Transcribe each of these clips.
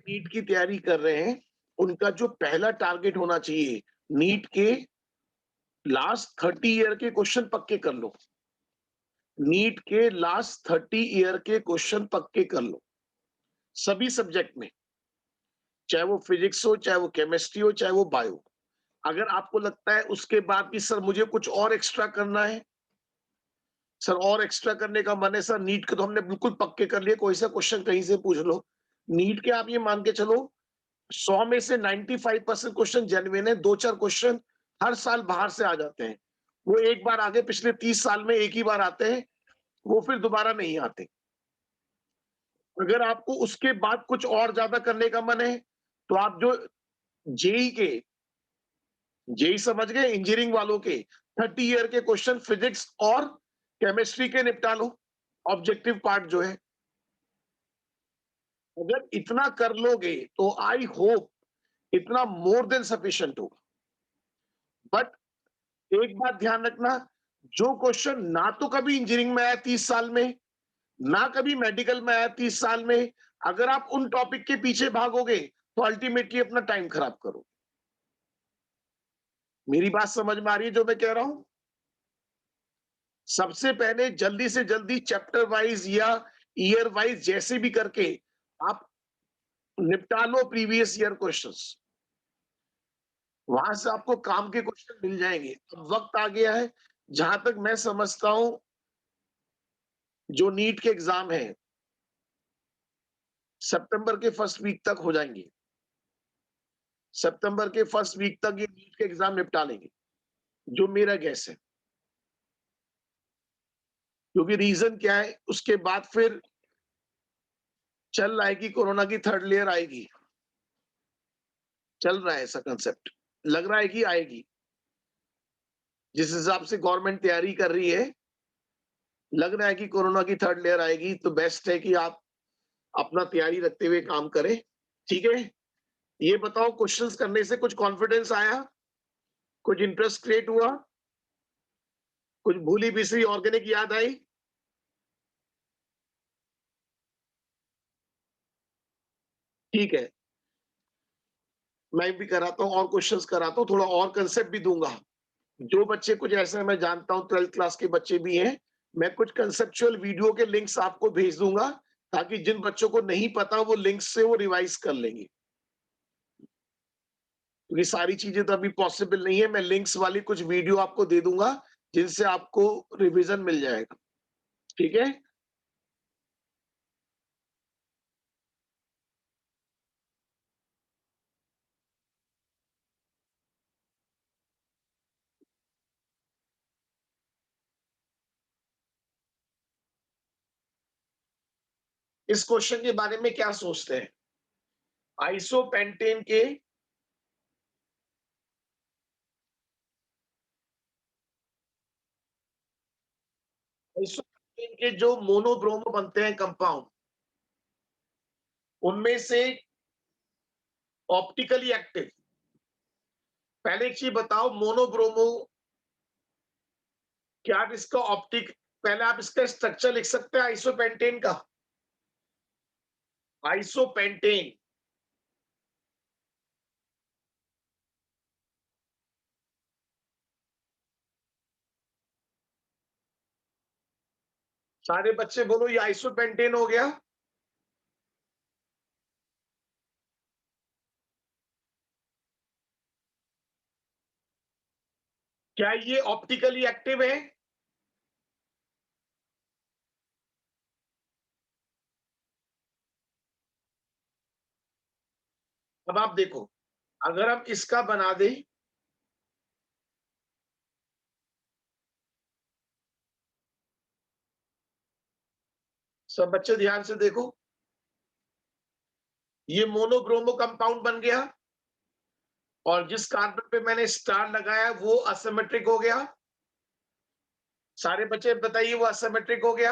NEET की तैयारी कर रहे हैं, उनका जो पहला टारगेट होना चाहिए, नीट के लास्ट 30 ईयर के क्वेश्चन पक्के कर लो। नीट के लास्ट 30 ईयर के क्वेश्चन पक्के कर लो, सभी सब्जेक्ट में, चाहे वो फिजिक्स हो, चाहे वो केमिस्ट्री हो, चाहे वो बायो। अगर आपको लगता है उसके बाद भी सर मुझे कुछ और एक्स्ट्रा करना है, सर और एक्स्ट्रा करने का मन है सर, नीट के तो हमने बिल्कुल पक्के कर लिए, कोई सा क्वेश्चन कहीं से पूछ लो। नीट के आप ये मान के चलो 100 में से 95% क्वेश्चन जेन्युइन है, 2-4 क्वेश्चन हर साल बाहर से आ जाते हैं। वो एक बार आगे पिछले 30 साल में एक ही बार आते हैं, वो फिर दोबारा नहीं आते। अगर आपको उसके बाद कुछ और ज्यादा करने का मन है, तो आप जो जेईई के जेईई समझ गए इंजीनियरिंग वालों के 30 ईयर के क्वेश्चन फिजिक्स और केमिस्ट्री के निपटा लो, ऑब्जेक्टिव पार्ट जो है। अगर इतना कर लोगे तो आई होप इतना मोर देन सफिशिएंट होगा। बट एक बात ध्यान रखना, जो क्वेश्चन ना तो कभी इंजीनियरिंग में आया 30 साल में, ना कभी मेडिकल में आया 30 साल में, अगर आप उन टॉपिक के पीछे भागोगे तो अल्टीमेटली अपना टाइम खराब करो। मेरी बात समझ में आ रही है जो मैं कह रहा हूं? सबसे पहले जल्दी से जल्दी चैप्टर वाइज या ईयर वाइज जैसे भी करके आप निपटा लो प्रीवियस ईयर क्वेश्चंस। वहां से आपको काम के क्वेश्चन मिल जाएंगे। अब वक्त आ गया है, जहां तक मैं समझता हूं, जो नीट के एग्जाम है सितंबर के फर्स्ट वीक तक हो जाएंगे। सितंबर के फर्स्ट वीक तक ये नीट के एग्जाम निपटा लेंगे, जो मेरा गैस है। क्योंकि रीजन क्या है, उसके बाद फिर चल रहा है कि कोरोना की थर्ड लेयर आएगी, चल रहा है ऐसा कंसेप्ट, लग रहा है कि आएगी। जिस हिसाब से गवर्नमेंट तैयारी कर रही है, लग रहा है कि कोरोना की थर्ड लेयर आएगी, तो बेस्ट है कि आप अपना तैयारी रखते हुए काम करें। ठीक है, ये बताओ क्वेश्चंस करने से कुछ कॉन्फिडेंस आया, कुछ इंटरेस्ट क्रिएट हुआ, कुछ भूली बिसरी ऑर्गेनिक याद आई? ठीक है, मैं भी कराता हूँ और क्वेश्चंस कराता हूँ, थोड़ा और कंसेप्ट भी दूंगा। जो बच्चे कुछ ऐसे मैं जानता हूँ 12th क्लास के बच्चे भी हैं, मैं कुछ कंसेप्चुअल वीडियो के लिंक्स आपको भेज दूंगा, ताकि जिन बच्चों को नहीं पता वो लिंक्स से वो रिवाइज कर लेंगे। क्योंकि सारी चीजें तो अभी पॉसिबल नहीं है, मैं लिंक्स वाली कुछ वीडियो आपको दे दूंगा, जिनसे आपको रिवीजन मिल जाएगा। ठीक है, इस क्वेश्चन के बारे में क्या सोचते हैं? आइसोपेंटेन के आइसोपेंटेन के जो मोनोब्रोमो बनते हैं कंपाउंड, उनमें से ऑप्टिकली एक्टिव, पहले एक चीज बताओ, मोनोब्रोमो, क्या आप इसका पहले आप इसका स्ट्रक्चर लिख सकते हैं आइसोपेंटेन का? आइसोपेंटेन, सारे बच्चे बोलो ये आइसोपेंटेन हो गया। क्या ये ऑप्टिकली एक्टिव है? अब आप देखो, अगर हम इसका बना दें, सब बच्चे ध्यान से देखो, ये मोनोब्रोमो कंपाउंड बन गया, और जिस कार्बन पे मैंने स्टार लगाया वो असिमेट्रिक हो गया। सारे बच्चे बताइए वो असिमेट्रिक हो गया।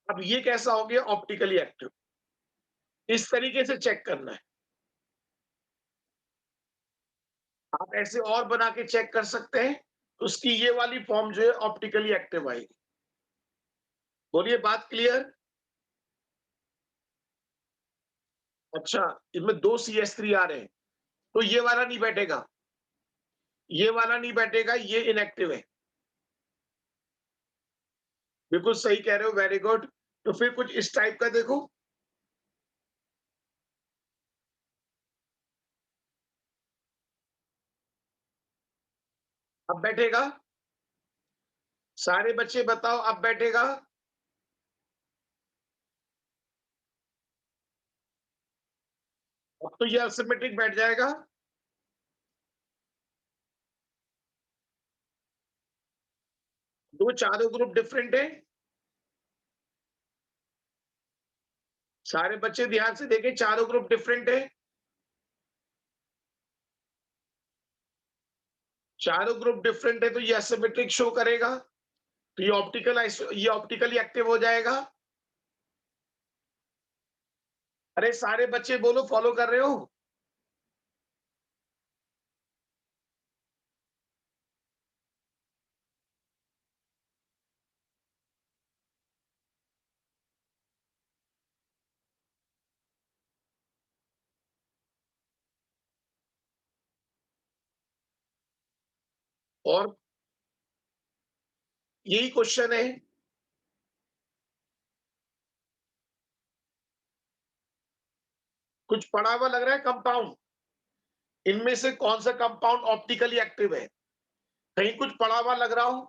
अब ये कैसा हो गया? Optically active. इस तरीके से चेक करना है। आप ऐसे और बना के चेक कर सकते हैं, उसकी ये वाली फॉर्म जो है ऑप्टिकली एक्टिव आएगी। बोलिए, बात क्लियर? अच्छा, इसमें 2 CH3 आ रहे हैं, तो ये वाला नहीं बैठेगा, ये वाला नहीं बैठेगा, ये इनएक्टिव है। बिल्कुल सही कह रहे हो, वेरी गुड। तो फिर कुछ इस टाइप का देखो। अब बैठेगा? सारे बच्चे बताओ अब बैठेगा? अब तो ये असिमेट्रिक बैठ जाएगा। दो चारों ग्रुप डिफरेंट है। सारे बच्चे ध्यान से देखें, चारों ग्रुप डिफरेंट है। चारों ग्रुप डिफरेंट है तो ये असिमेट्रिक शो करेगा। तो ये ऑप्टिकली एक्टिव हो जाएगा। अरे सारे बच्चे बोलो, फॉलो कर रहे हो? और यही क्वेश्चन है। कुछ पढ़ा हुआ लग रहा है कंपाउंड। इनमें से कौन सा कंपाउंड ऑप्टिकली एक्टिव है? कहीं कुछ पढ़ा हुआ लग रहा हो?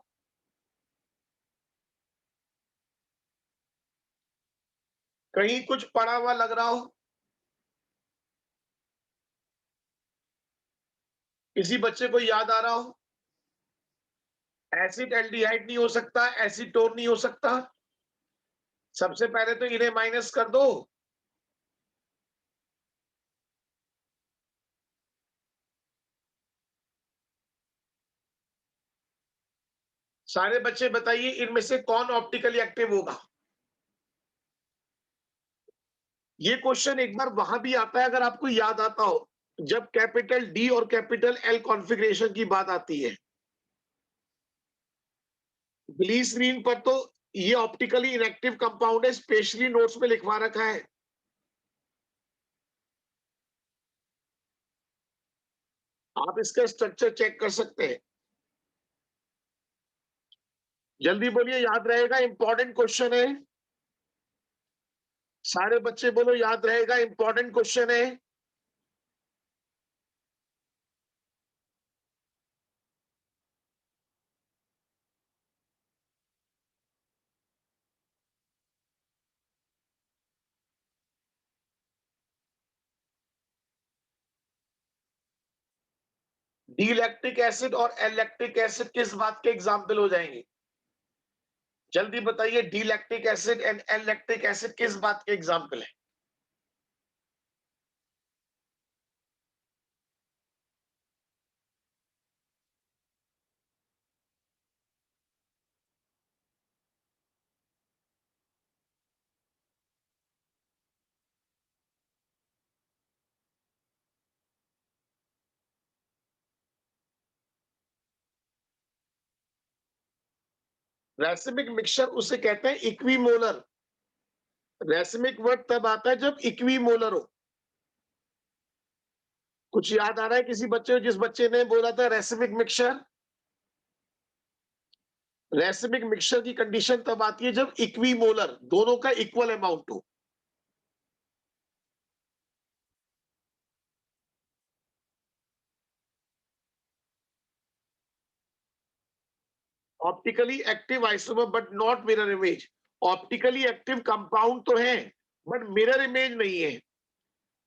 कहीं कुछ पढ़ा हुआ लग रहा हो? किसी बच्चे को याद आ रहा हो? एसिड एल्डिहाइड नहीं हो सकता, एसीटोन नहीं हो सकता। सबसे पहले तो इन्हें माइनस कर दो। सारे बच्चे बताइए इनमें से कौन ऑप्टिकली एक्टिव होगा? ये क्वेश्चन एक बार वहां भी आता है, अगर आपको याद आता हो, जब कैपिटल डी और कैपिटल एल कॉन्फ़िगरेशन की बात आती है। ग्लिसरीन पर तो ये ऑप्टिकली इनएक्टिव कंपाउंड है, स्पेशली नोट्स में लिखवा रखा है। आप इसका स्ट्रक्चर चेक कर सकते हैं। जल्दी बोलिए, याद रहेगा, इंपॉर्टेंट क्वेश्चन है। सारे बच्चे बोलो याद रहेगा, इंपॉर्टेंट क्वेश्चन है। डी लैक्टिक एसिड और एल लैक्टिक एसिड किस बात के एग्जाम्पल हो जाएंगे? जल्दी बताइए, D lactic acid and L lactic acid किस बात के एग्जाम्पल है? रैसिमिक मिक्सचर उसे कहते हैं इक्विमोलर। रैसिमिक वर्ड तब आता है जब इक्विमोलर हो। कुछ याद आ रहा है किसी बच्चे को, जिस बच्चे ने बोला था रैसिमिक मिक्सचर? रैसिमिक मिक्सचर की कंडीशन तब आती है जब इक्विमोलर, दोनों का इक्वल अमाउंट हो। Optically active isomer but not mirror image. Optically active compound तो है, बट मिरर इमेज नहीं है।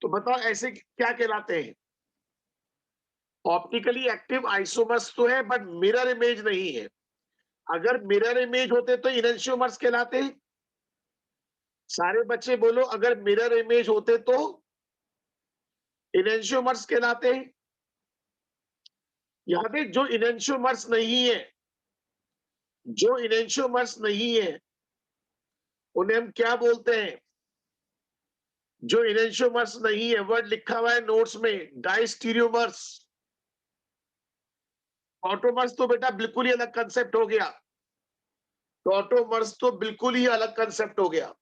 तो बताओ ऐसे क्या कहलाते हैं? ऑप्टिकली एक्टिव आइसोमर्स तो है, बट मिरर इमेज नहीं है। अगर मिरर इमेज होते तो इनैंशियोमर्स कहलाते। सारे बच्चे बोलो, अगर मिरर इमेज होते तो इनैंशियोमर्स कहलाते। यहाँ पे जो इनैंशियोमर्स नहीं है, जो इनैंशियोमर्स नहीं है, उन्हें हम क्या बोलते हैं? जो इनैंशियोमर्स नहीं है, वर्ड लिखा हुआ है नोट्स में, डाइस्टीरियोमर्स। ऑटोमर्स तो बेटा बिल्कुल ही अलग कंसेप्ट हो गया। ऑटोमर्स तो बिल्कुल ही अलग कंसेप्ट हो गया।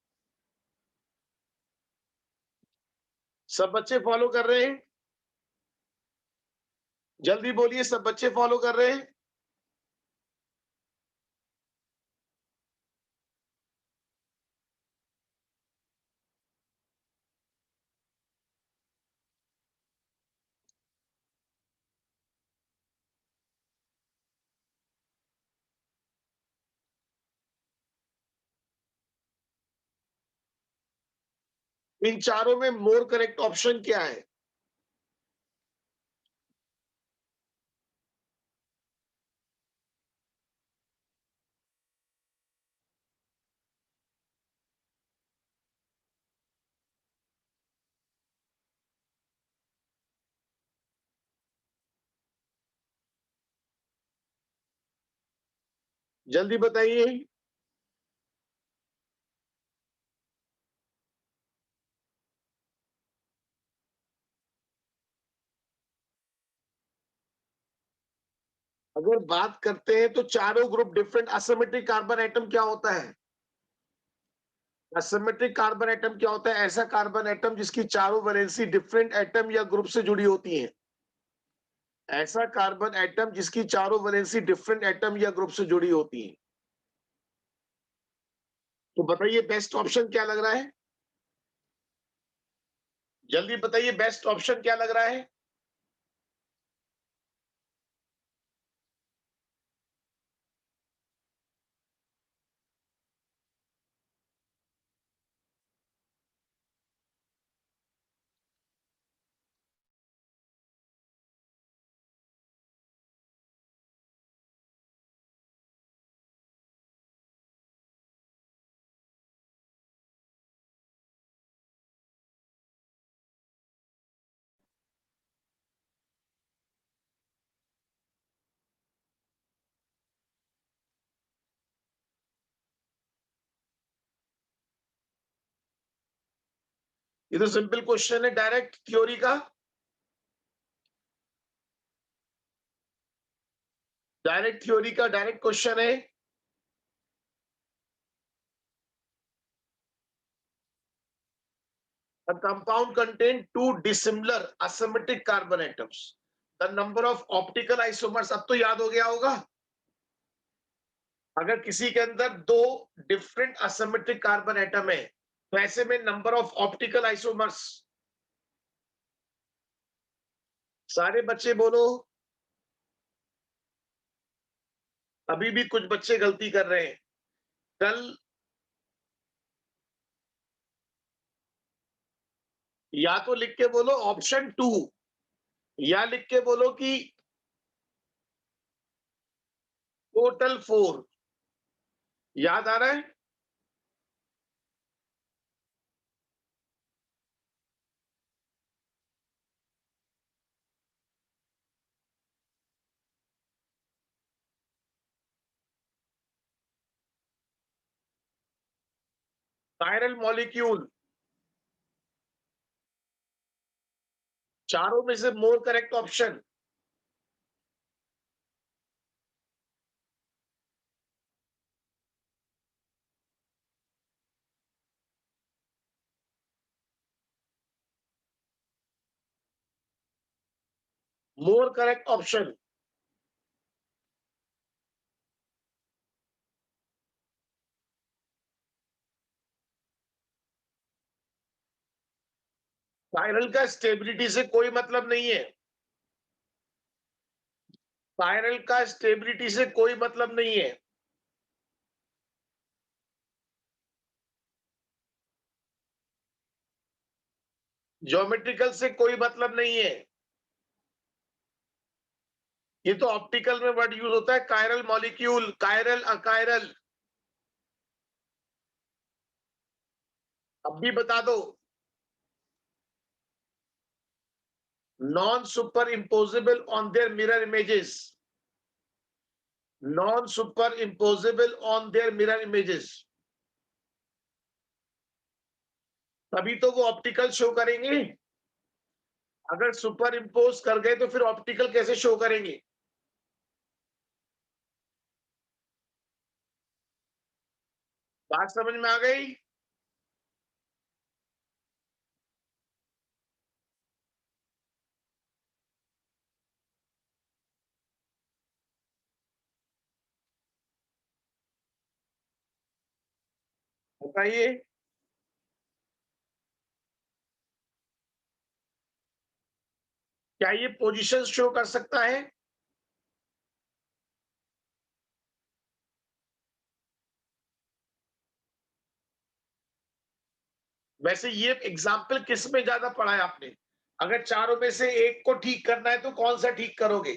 सब बच्चे फॉलो कर रहे हैं? जल्दी बोलिए, सब बच्चे फॉलो कर रहे हैं? इन चारों में मोर करेक्ट ऑप्शन क्या है? जल्दी बताइए। अगर बात करते हैं तो चारों group different asymmetric carbon atom क्या होता है? असिमेट्रिक कार्बन एटम क्या होता है? ऐसा कार्बन एटम जिसकी चारों वैलेंसी डिफरेंट एटम या ग्रुप से जुड़ी होती है। ऐसा कार्बन एटम जिसकी चारों वैलेंसी डिफरेंट एटम या ग्रुप से जुड़ी होती है। तो बताइए बेस्ट ऑप्शन क्या लग रहा है? जल्दी बताइए बेस्ट ऑप्शन क्या लग रहा है? ये तो सिंपल क्वेश्चन है, डायरेक्ट थ्योरी का। डायरेक्ट थ्योरी का डायरेक्ट क्वेश्चन है। A compound contain two dissimilar asymmetric carbon atoms. The number of optical isomers, अब तो याद हो गया होगा। अगर किसी के अंदर दो डिफरेंट asymmetric कार्बन एटम है तो ऐसे में नंबर ऑफ ऑप्टिकल आइसोमर्स। सारे बच्चे बोलो। अभी भी कुछ बच्चे गलती कर रहे हैं। कल या तो लिख के बोलो ऑप्शन टू, या लिख के बोलो कि टोटल फोर। याद आ रहा है? कायरल मॉलिक्यूल, चारों में से more correct option. More correct option. Chiral का स्टेबिलिटी से कोई मतलब नहीं है। कायरल का स्टेबिलिटी से कोई मतलब नहीं है। ज्योमेट्रिकल से कोई मतलब नहीं है। ये तो ऑप्टिकल में वर्ड यूज होता है, कायरल मॉलिक्यूल, कायरल अकायरल। अब भी बता दो। Non super imposable on their mirror images. Non super imposable on their mirror images. तभी तो वो ऑप्टिकल शो करेंगे। अगर सुपर इम्पोज कर गए तो फिर ऑप्टिकल कैसे शो करेंगे? बात समझ में आ गई? बताइए। क्या ये पोजीशन शो कर सकता है? वैसे ये एग्जाम्पल किस में ज्यादा पढ़ा है आपने? अगर चारों में से एक को ठीक करना है तो कौन सा ठीक करोगे?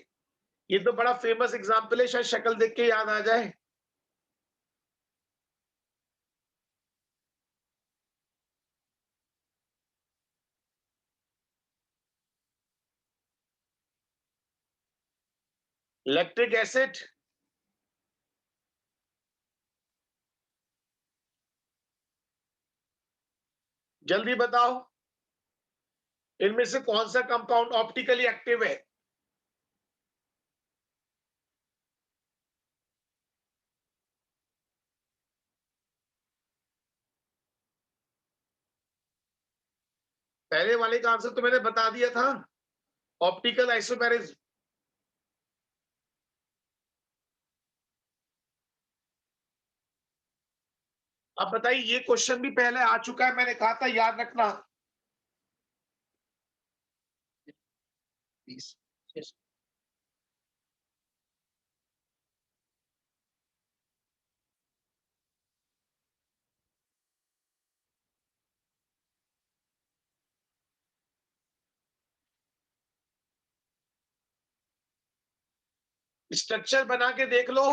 ये तो बड़ा फेमस एग्जाम्पल है, शायद शक्ल देख के याद आ जाए। Lactic acid. जल्दी बताओ, इनमें से कौन सा कंपाउंड ऑप्टिकली एक्टिव है? पहले वाले का आंसर तो मैंने बता दिया था, ऑप्टिकल आइसोमेरिज्म। अब बताइए, ये क्वेश्चन भी पहले आ चुका है, मैंने कहा था याद रखना। प्लीज। स्ट्रक्चर बना के देख लो।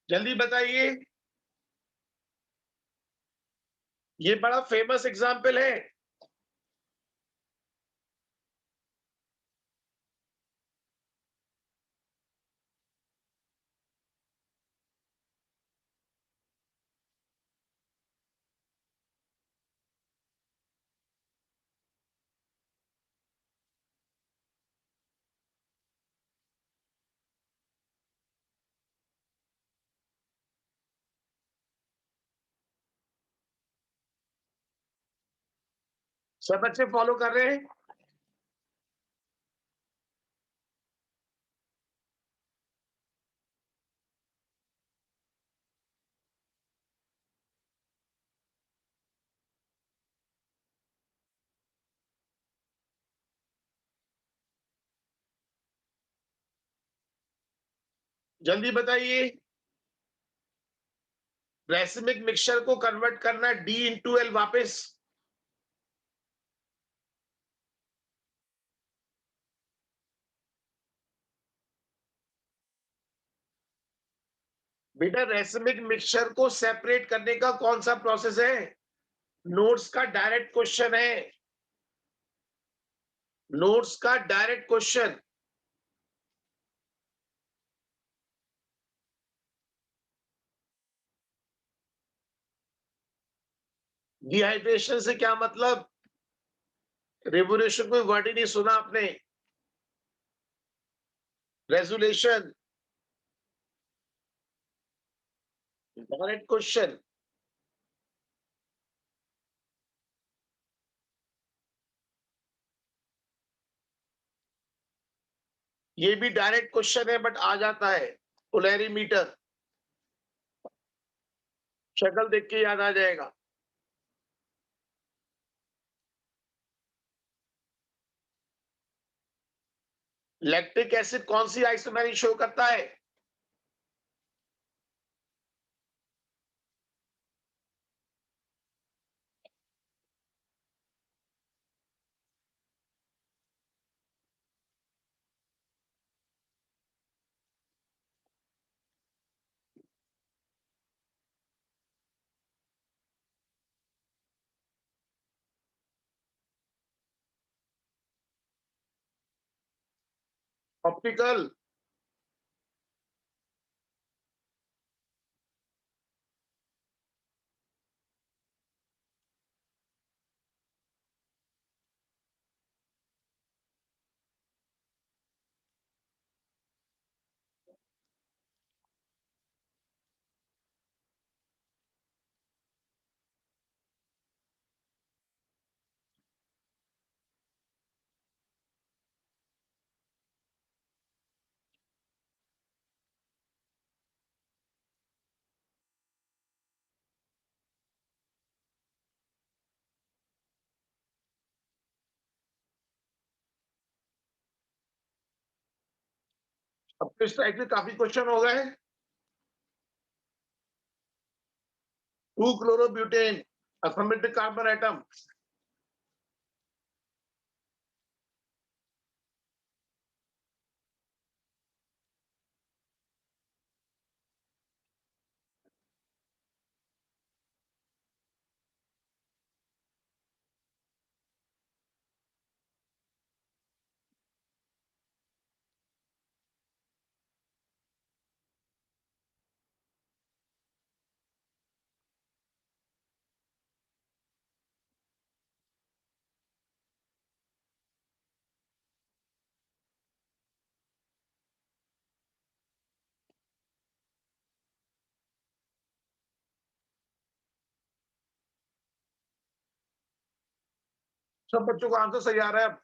जल्दी बताइए। ये बड़ा फेमस एग्जाम्पल है। सब बच्चे फॉलो कर रहे हैं? जल्दी बताइए। रेसिमिक मिक्सचर को कन्वर्ट करना डी इंटू एल वापिस। बेटा, रेसिमिक मिक्सचर को सेपरेट करने का कौन सा प्रोसेस है? नोट्स का डायरेक्ट क्वेश्चन है। नोट्स का डायरेक्ट क्वेश्चन। डिहाइड्रेशन से क्या मतलब? रेवोल्यूशन कोई वर्ड ही नहीं सुना आपने। रेजुलेशन। Direct question. ये भी डायरेक्ट क्वेश्चन है बट आ जाता है। पोलैरिमीटर। शक्ल देख के याद आ जाएगा। लैक्टिक एसिड कौन सी आइसोमेरी शो करता है? ऑप्टिकल। अब तो इस टाइप के काफी क्वेश्चन हो गए। 2 chlorobutyne asymmetric carbon atom। सब बच्चों को आंसर सही आ रहा है अब।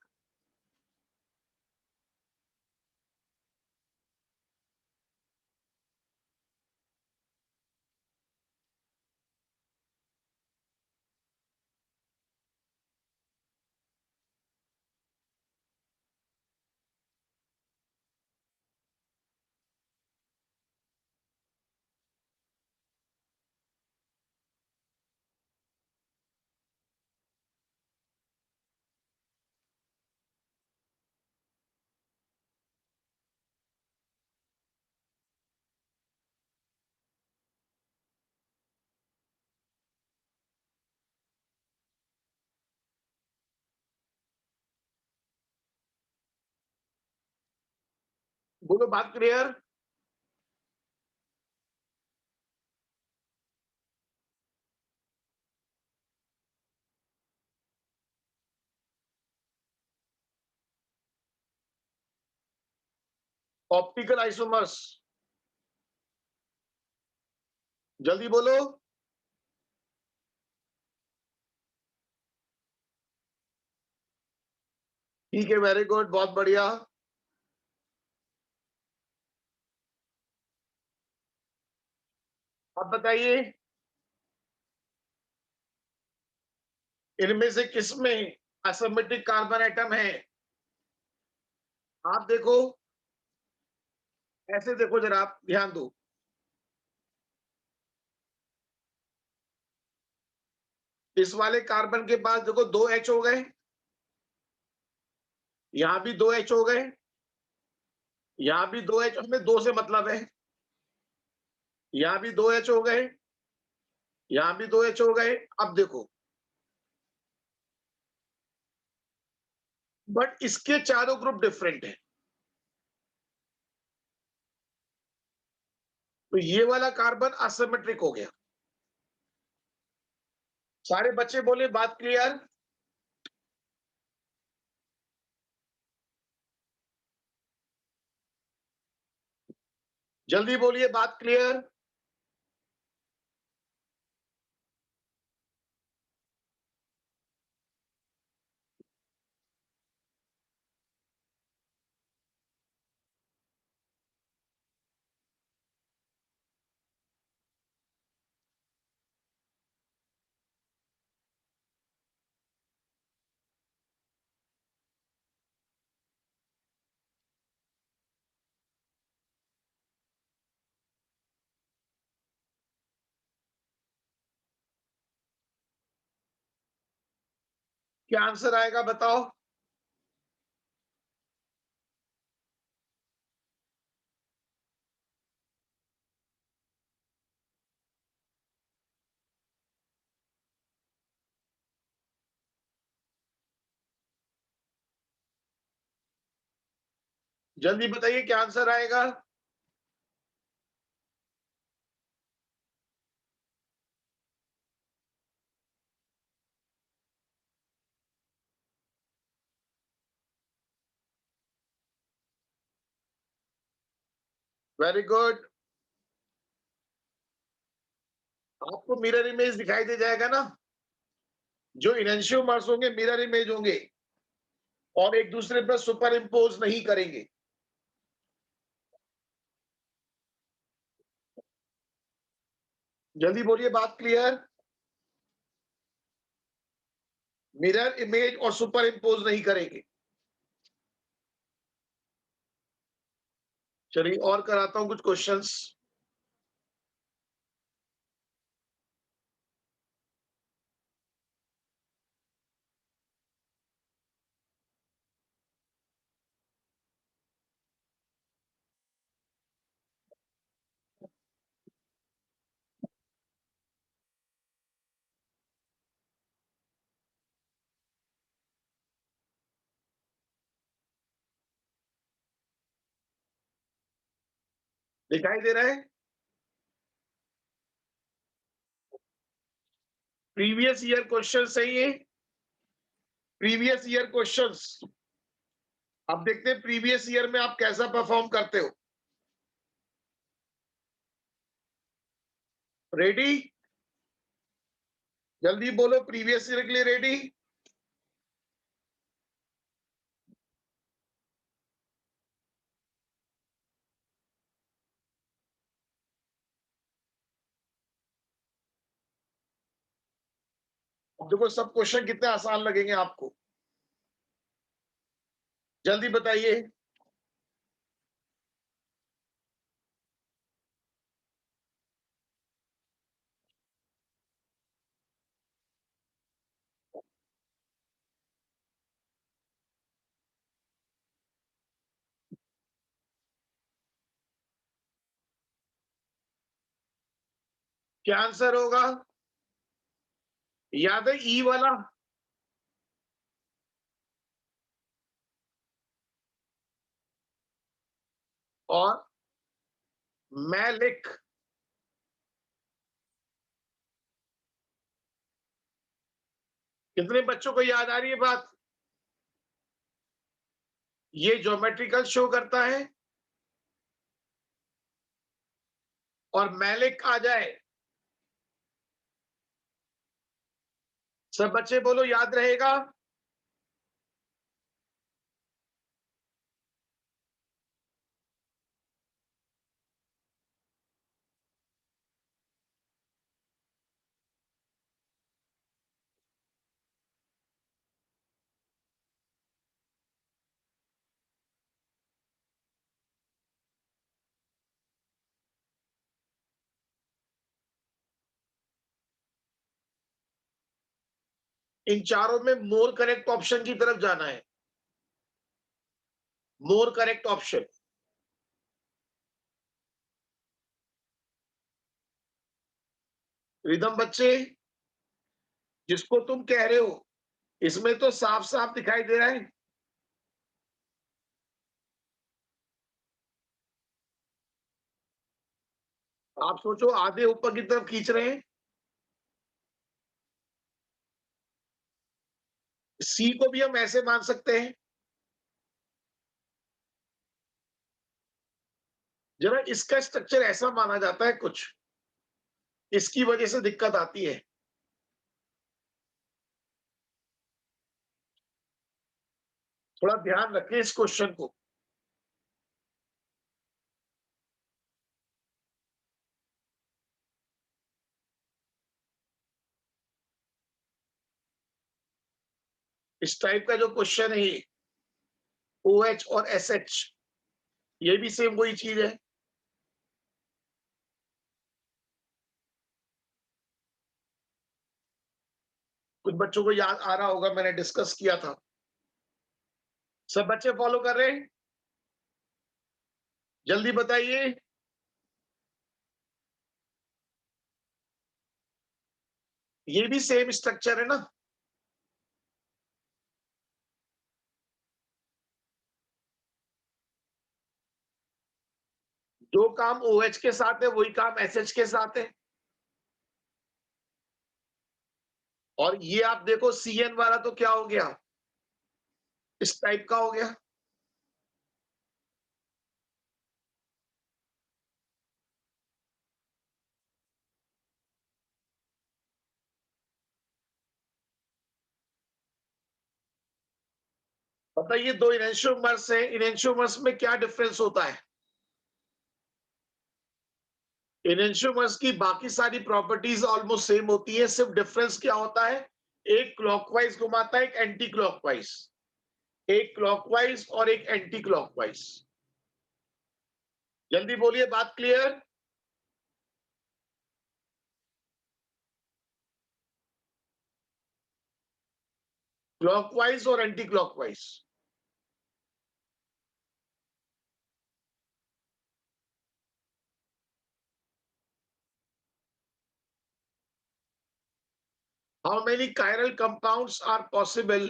बोलो बात क्लियर। ऑप्टिकल आइसोमर्स, जल्दी बोलो। ठीक है, वेरी गुड, बहुत बढ़िया। अब बताइए इनमें से किसमें असममितिक कार्बन एटम है? आप देखो, ऐसे देखो जरा, आप ध्यान दो। इस वाले कार्बन के पास देखो 2 H हो गए, यहां भी 2 H हो गए, यहां भी 2 H, हमें 2 से मतलब है। यहां भी 2 H हो गए, यहां भी 2 H हो गए। अब देखो, बट इसके चारों ग्रुप डिफरेंट है। तो ये वाला कार्बन असिमेट्रिक हो गया। सारे बच्चे बोले बात क्लियर। जल्दी बोलिए बात क्लियर। क्या आंसर आएगा बताओ। जल्दी बताइए क्या आंसर आएगा। Very good. आपको मिरर इमेज दिखाई दे जाएगा ना। जो इनएंशियोमर्स होंगे मिरर इमेज होंगे और एक दूसरे पर सुपर इम्पोज नहीं करेंगे। जल्दी बोलिए बात क्लियर। मिरर इमेज और सुपर इम्पोज नहीं करेंगे। चलिए और कराता हूं कुछ क्वेश्चंस। दिखाई दे रहा है? प्रीवियस ईयर क्वेश्चन सही है। Previous year questions. अब देखते हैं प्रीवियस ईयर में आप कैसा परफॉर्म करते हो। रेडी? जल्दी बोलो, प्रीवियस ईयर के लिए रेडी? अब देखो सब क्वेश्चन कितने आसान लगेंगे आपको, जल्दी बताइए। क्या आंसर होगा? याद है ई वाला? और मैं लिख। कितने बच्चों को याद आ रही है बात? ये ज्योमेट्रिकल शो करता है और मैलिक आ जाए। सब बच्चे बोलो, याद रहेगा? इन चारों में मोर करेक्ट ऑप्शन की तरफ जाना है। More correct option. रिदम बच्चे, जिसको तुम कह रहे हो इसमें तो साफ साफ दिखाई दे रहा है। आप सोचो आधे ऊपर की तरफ खींच रहे हैं। सी को भी हम ऐसे मान सकते हैं। जरा इसका स्ट्रक्चर ऐसा माना जाता है कुछ, इसकी वजह से दिक्कत आती है। थोड़ा ध्यान रखें इस क्वेश्चन को। इस टाइप का जो क्वेश्चन है ओ एच और एस एच, ये भी सेम वही चीज है। कुछ बच्चों को याद आ रहा होगा, मैंने डिस्कस किया था। सब बच्चे फॉलो कर रहे हैं? जल्दी बताइए। ये भी सेम स्ट्रक्चर है ना? जो काम ओ एच के साथ है वही काम एस एच के साथ है। और ये आप देखो सी एन वाला तो क्या हो गया, इस टाइप का हो गया। बताइए, दो इनेंशियोमर्स है, इनेंशियोमर्स में क्या डिफरेंस होता है? इनेंशियोमर्स की बाकी सारी प्रॉपर्टीज ऑलमोस्ट सेम होती है, सिर्फ डिफरेंस क्या होता है? एक क्लॉकवाइज घुमाता है, एक एंटी क्लॉकवाइज। एक क्लॉकवाइज और एक एंटी क्लॉकवाइज। जल्दी बोलिए, बात क्लियर? क्लॉकवाइज और anti clockwise. How many chiral compounds are possible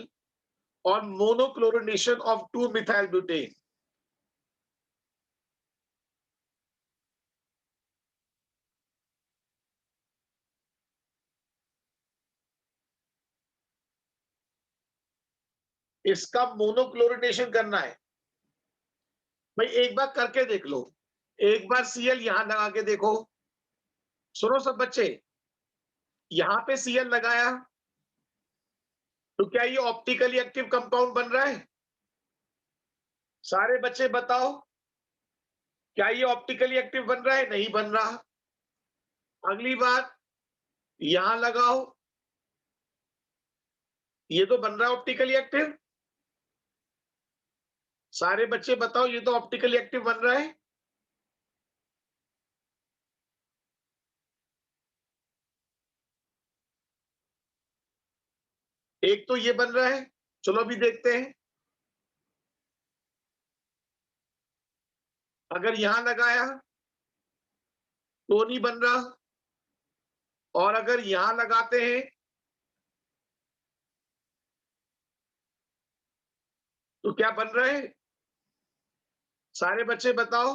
on monochlorination of 2 methyl butane? इसका मोनोक्लोरिनेशन करना है। भाई एक बार करके देख लो, एक बार सीएल यहां लगा के देखो। सुनो सब बच्चे, यहां पे सीएल लगाया तो क्या ये ऑप्टिकली एक्टिव कंपाउंड बन रहा है? सारे बच्चे बताओ, क्या ये ऑप्टिकली एक्टिव बन रहा है? नहीं बन रहा। अगली बार यहां लगाओ, ये तो बन रहा है ऑप्टिकली एक्टिव। सारे बच्चे बताओ, ये तो ऑप्टिकली एक्टिव बन रहा है। एक तो ये बन रहा है, चलो अभी देखते हैं। अगर यहां लगाया तो नहीं बन रहा, और अगर यहां लगाते हैं तो क्या बन रहा है? सारे बच्चे बताओ।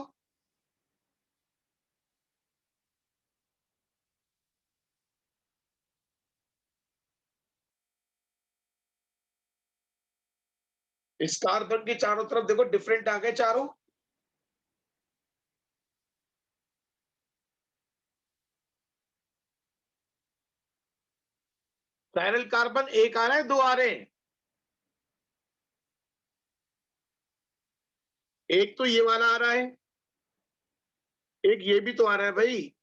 इस कार्बन के चारों तरफ देखो डिफरेंट आ गए चारों। पैरेलल कार्बन एक आ रहा है, दो आ रहे हैं? एक तो ये वाला आ रहा है, एक ये भी तो आ रहा है भाई।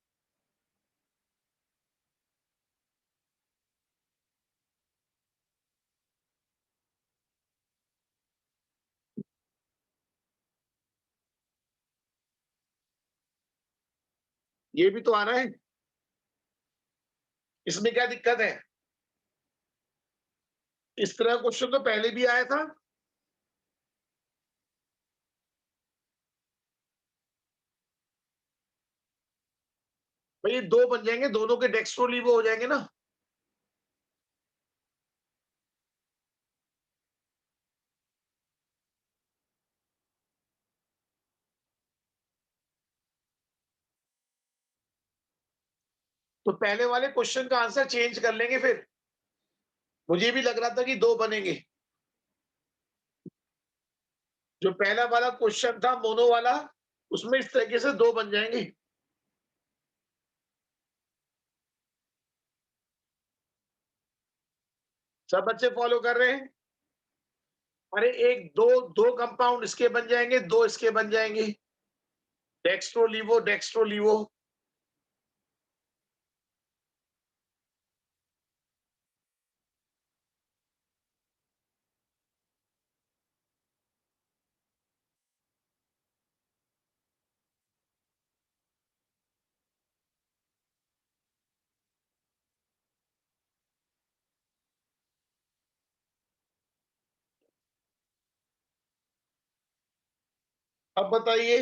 ये भी तो आ रहा है। इसमें क्या दिक्कत है? इस तरह क्वेश्चन तो पहले भी आया था। भाई ये दो बन जाएंगे, दोनों के डेक्स्ट्रोलीवो हो जाएंगे ना। तो पहले वाले क्वेश्चन का आंसर चेंज कर लेंगे फिर। मुझे भी लग रहा था कि दो बनेंगे। जो पहला वाला क्वेश्चन था मोनो वाला, उसमें इस तरीके से दो बन जाएंगे। सब बच्चे फॉलो कर रहे हैं? अरे एक दो, दो कंपाउंड इसके बन जाएंगे, दो इसके बन जाएंगे। डेक्स्ट्रोलीवो डेक्स्ट्रोलीवो। अब बताइए,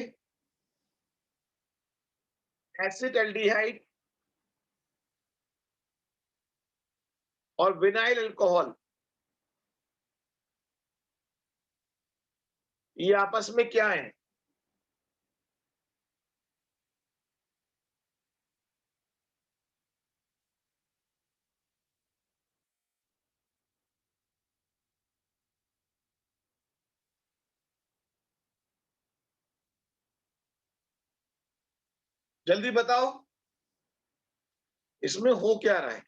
एसिड एल्डिहाइड और विनाइल अल्कोहल, ये आपस में क्या है? जल्दी बताओ, इसमें हो क्या रहा है?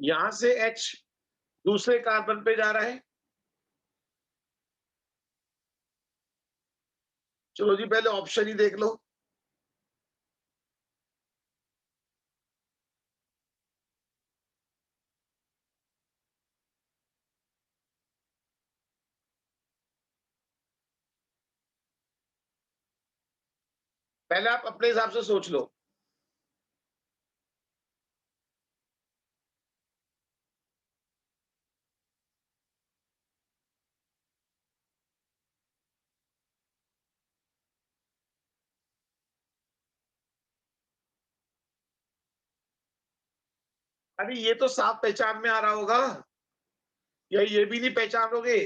यहां से H दूसरे कार्बन पे जा रहा है। चलो जी, पहले ऑप्शन ही देख लो। पहले आप अपने हिसाब से सोच लो। अरे ये तो साफ पहचान में आ रहा होगा, या ये भी नहीं पहचानोगे?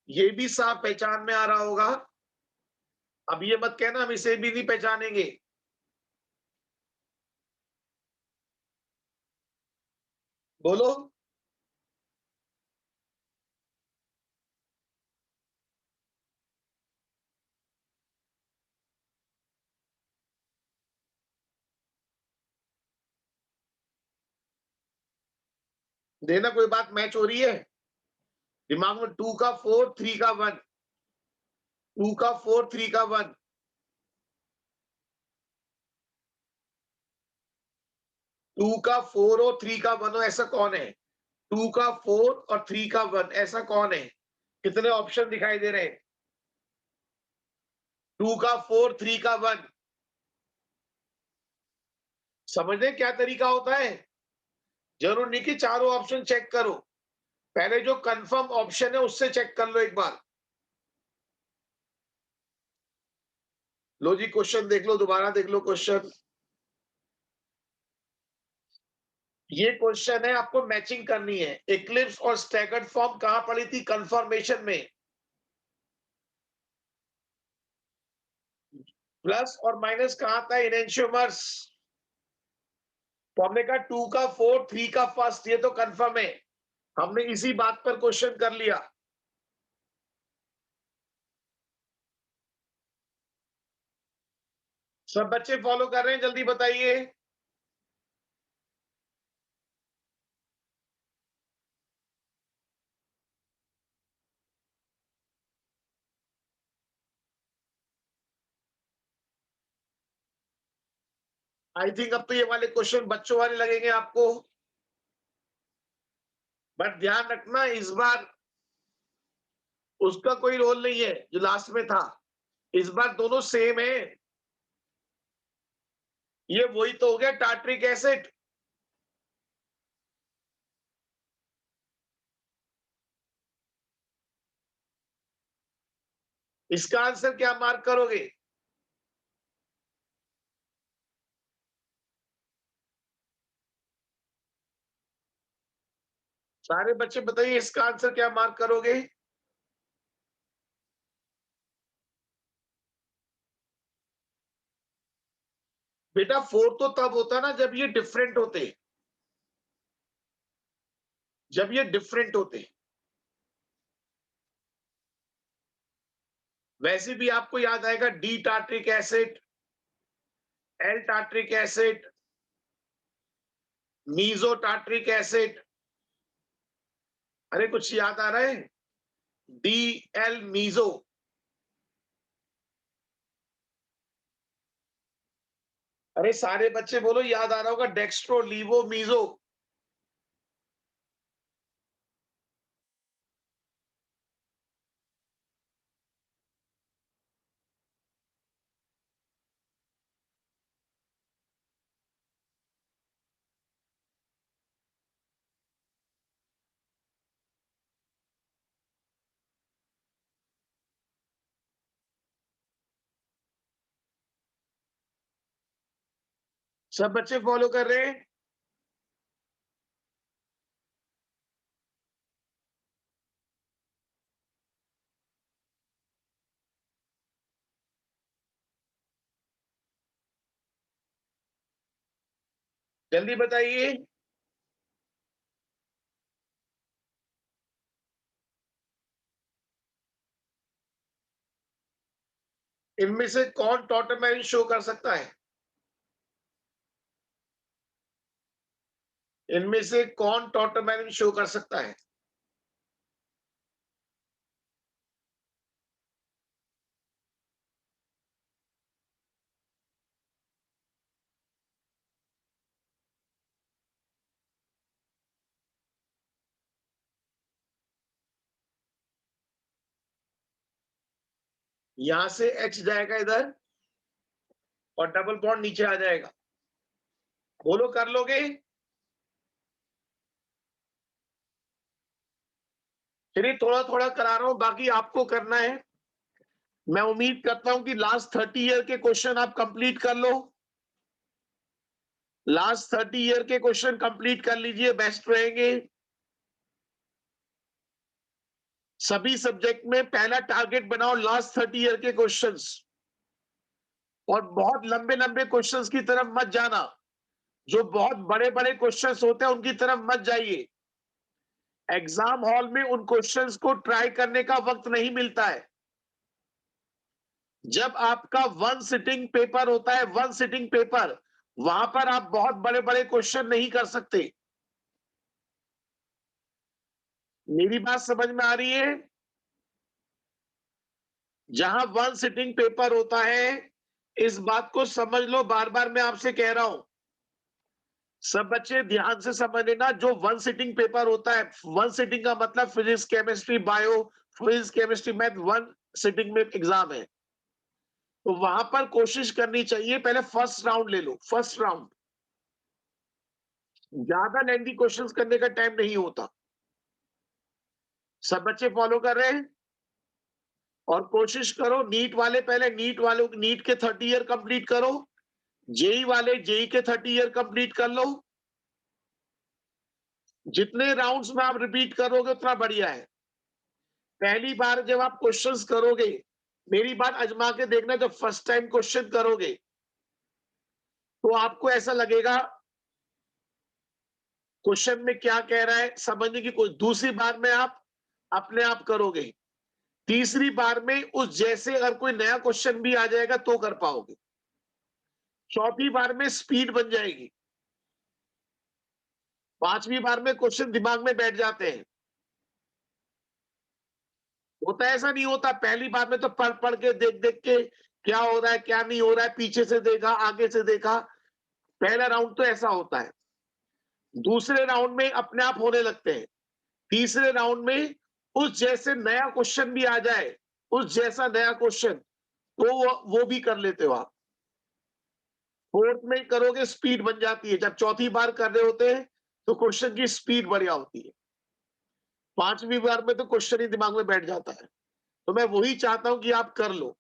ये भी साफ पहचान में आ रहा होगा। अब ये मत कहना हम इसे भी नहीं पहचानेंगे। बोलो। देना, कोई बात मैच हो रही है? दिमाग में 2 का 4, 3 का 1, 2 का 4, 3 का 1। 2 का 4 और 3 का 1 हो, ऐसा कौन है? 2 का 4 और 3 का 1, ऐसा कौन है? कितने ऑप्शन दिखाई दे रहे हैं? 2 का 4, 3 का 1। समझने क्या तरीका होता है? जरूर नहीं कि चारों ऑप्शन चेक करो। पहले जो कंफर्म ऑप्शन है उससे चेक कर लो एक बार। लो जी, क्वेश्चन देख लो, दोबारा देख लो क्वेश्चन। ये क्वेश्चन है, आपको मैचिंग करनी है। इक्लिप्स और स्टैगर्ड फॉर्म कहां पड़ी थी? कंफर्मेशन में। प्लस और माइनस कहां था? इनेंशियोमर्स। तो हमने कहा 2 का 4, 3 का फर्स्ट, ये तो कंफर्म है। हमने इसी बात पर क्वेश्चन कर लिया। सब बच्चे फॉलो कर रहे हैं? जल्दी बताइए। आई थिंक अब तो ये वाले क्वेश्चन बच्चों वाले लगेंगे आपको। बट ध्यान रखना, इस बार उसका कोई रोल नहीं है जो लास्ट में था। इस बार दोनों सेम है। ये वही तो हो गया टार्ट्रिक एसिड। इसका आंसर क्या मार्क करोगे? सारे बच्चे बताइए, इसका आंसर क्या मार्क करोगे? बेटा 4 तो तब होता ना जब ये डिफरेंट होते। जब ये डिफरेंट होते। वैसे भी आपको याद आएगा D tartaric acid, L tartaric acid, meso tartaric acid. अरे कुछ याद आ रहा है? D L meso. अरे सारे बच्चे बोलो, याद आ रहा होगा डेक्स्ट्रो लीवो मीजो। सब बच्चे फॉलो कर रहे हैं? जल्दी बताइए। इनमें से कौन टॉटरमैन शो कर सकता है? इनमें से कौन टॉटरमैन शो कर सकता है? यहां से H जाएगा इधर और डबल बॉन्ड नीचे आ जाएगा। बोलो कर लोगे? चलिए थोड़ा थोड़ा करा रहा हूं, बाकी आपको करना है। मैं उम्मीद करता हूं कि लास्ट 30 ईयर के क्वेश्चन आप कंप्लीट कर लो। लास्ट 30 ईयर के क्वेश्चन कंप्लीट कर लीजिए, बेस्ट रहेंगे। सभी सब्जेक्ट में पहला टारगेट बनाओ लास्ट 30 ईयर के क्वेश्चंस, और बहुत लंबे लंबे क्वेश्चंस की तरफ मत जाना। जो बहुत बड़े बड़े क्वेश्चंस होते हैं उनकी तरफ मत जाइए। एग्जाम हॉल में उन क्वेश्चंस को ट्राई करने का वक्त नहीं मिलता है। जब आपका वन सिटिंग पेपर होता है, वन सिटिंग पेपर, वहां पर आप बहुत बड़े बड़े क्वेश्चन नहीं कर सकते। मेरी बात समझ में आ रही है? जहां वन सिटिंग पेपर होता है, इस बात को समझ लो, बार बार मैं आपसे कह रहा हूं। सब बच्चे ध्यान से समझ लेना, जो वन सिटिंग पेपर होता है, वन सिटिंग का मतलब physics, chemistry, bio, physics, chemistry, math, one sitting में एग्जाम है। तो वहां पर कोशिश करनी चाहिए, पहले फर्स्ट राउंड ले लो, फर्स्ट राउंड। ज्यादा लेंथी क्वेश्चंस करने का टाइम नहीं होता। सब बच्चे फॉलो कर रहे हैं? और कोशिश करो नीट वाले, पहले नीट वालों, नीट के 30 ईयर कंप्लीट करो। जेई वाले जेई के 30 ईयर कंप्लीट कर लो। जितने राउंड्स में आप रिपीट करोगे उतना बढ़िया है। पहली बार जब आप क्वेश्चंस करोगे, मेरी बात आजमा के देखना, जब फर्स्ट टाइम क्वेश्चन करोगे तो आपको ऐसा लगेगा क्वेश्चन में क्या कह रहा है समझने की कोई। दूसरी बार में आप अपने आप करोगे। तीसरी बार में उस जैसे अगर कोई नया क्वेश्चन भी आ जाएगा तो कर पाओगे। चौथी बार में स्पीड बन जाएगी। पांचवी बार में क्वेश्चन दिमाग में बैठ जाते हैं। होता है, ऐसा नहीं होता पहली बार में तो पढ़ पढ़ के देख देख के क्या हो रहा है क्या नहीं हो रहा है, पीछे से देखा आगे से देखा। पहला राउंड तो ऐसा होता है। दूसरे राउंड में अपने आप होने लगते हैं। तीसरे राउंड में उस जैसे नया क्वेश्चन भी आ जाए, उस जैसा नया क्वेश्चन, तो वो भी कर लेते हो आप। फोर्थ में करोगे स्पीड बन जाती है। जब चौथी बार कर रहे होते हैं तो क्वेश्चन की स्पीड बढ़िया होती है। पांचवी बार में तो क्वेश्चन ही दिमाग में बैठ जाता है। तो मैं वही चाहता हूं कि आप कर लो।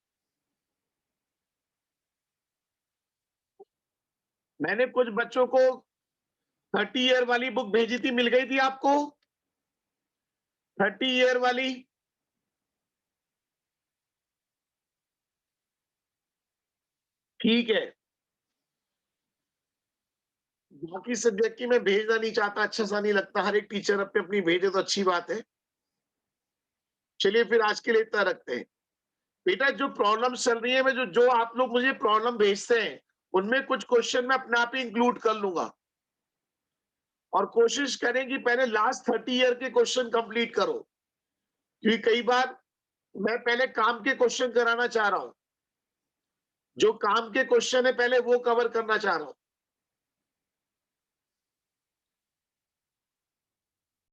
मैंने कुछ बच्चों को 30 ईयर वाली बुक भेजी थी, मिल गई थी आपको? 30 ईयर वाली। ठीक है। बाकी सब्जेक्ट की मैं भेजना नहीं चाहता, अच्छा सा नहीं लगता। हर एक टीचर अपनी अपनी भेजे तो अच्छी बात है। चलिए फिर आज के लिए इतना रखते हैं। बेटा जो प्रॉब्लम चल रही है, मैं जो जो आप लोग मुझे प्रॉब्लम भेजते हैं उनमें कुछ क्वेश्चन मैं अपने आप ही इंक्लूड कर लूंगा। और कोशिश करें कि पहले लास्ट 30 ईयर के क्वेश्चन कंप्लीट करो, क्योंकि कई बार मैं पहले काम के क्वेश्चन कराना चाह रहा हूं। जो काम के क्वेश्चन है पहले वो कवर करना चाह रहा हूं।